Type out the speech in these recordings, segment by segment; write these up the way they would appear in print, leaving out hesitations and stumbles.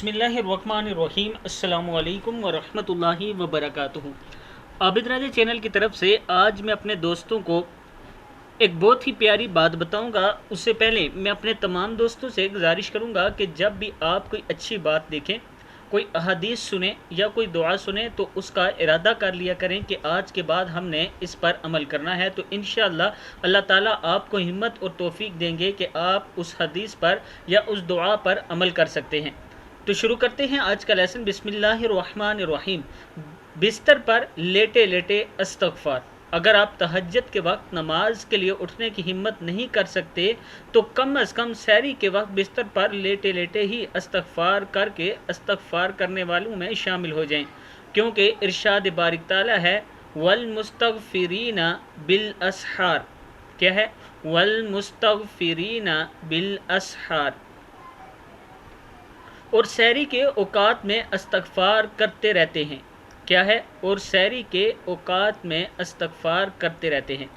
बिस्मिल्लाहिर्रहमानिर्रहीम अस्सलामु अलैकुम वरहमतुल्लाहि वबरकातुहू। आबिद राजा चैनल की तरफ से आज मैं अपने दोस्तों को एक बहुत ही प्यारी बात बताऊंगा। उससे पहले मैं अपने तमाम दोस्तों से गुजारिश करूंगा कि जब भी आप कोई अच्छी बात देखें, कोई अहादीस सुने या कोई दुआ सुने तो उसका इरादा कर लिया करें कि आज के बाद हमने इस पर अमल करना है। तो इंशाअल्लाह अल्लाह ताला आपको हिम्मत और तौफीक देंगे कि आप उस हदीस पर या उस दुआ पर अमल कर सकते हैं। तो शुरू करते हैं आज का लेसन। बिस्मिल्लाहिर्रहमानिर्रहीम। बिस्तर पर लेटे लेटे अस्तगफार। अगर आप तहज्जुद के वक्त नमाज के लिए उठने की हिम्मत नहीं कर सकते तो कम अज़ कम सहरी के वक्त बिस्तर पर लेटे लेटे ही अस्तगफार करके अस्तगफार करने वालों में शामिल हो जाएं, क्योंकि इरशाद बारिक ताला है वल मुस्तगफिरीना बिल असहार। क्या है? वल मुस्तगफिरीना बिल असहार। और सहरी के औकात में इस्तगफार करते रहते हैं। क्या है? और सहरी के औकात में इस्तगफार करते रहते हैं।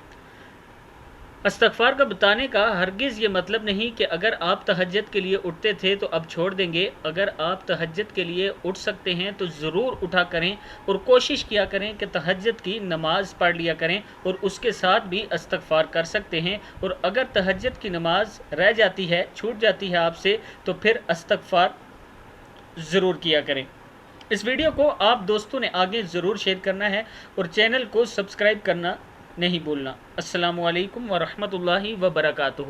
इस्तगफार का बताने का हरगिज़ ये मतलब नहीं कि अगर आप तहज्जुद के लिए उठते थे तो अब छोड़ देंगे। अगर आप तहज्जुद के लिए उठ सकते हैं तो ज़रूर उठा करें और कोशिश किया करें कि तहज्जुद की नमाज़ पढ़ लिया करें और उसके साथ भी इस्तगफार कर सकते हैं। और अगर तहज्जुद की नमाज़ रह जाती है, छूट जाती है आपसे, तो फिर इस्तगफार ज़रूर किया करें। इस वीडियो को आप दोस्तों ने आगे ज़रूर शेयर करना है और चैनल को सब्सक्राइब करना नहीं भूलना। अस्सलामु अलैकुम वरहमतुल्लाहि वबरकातुहू।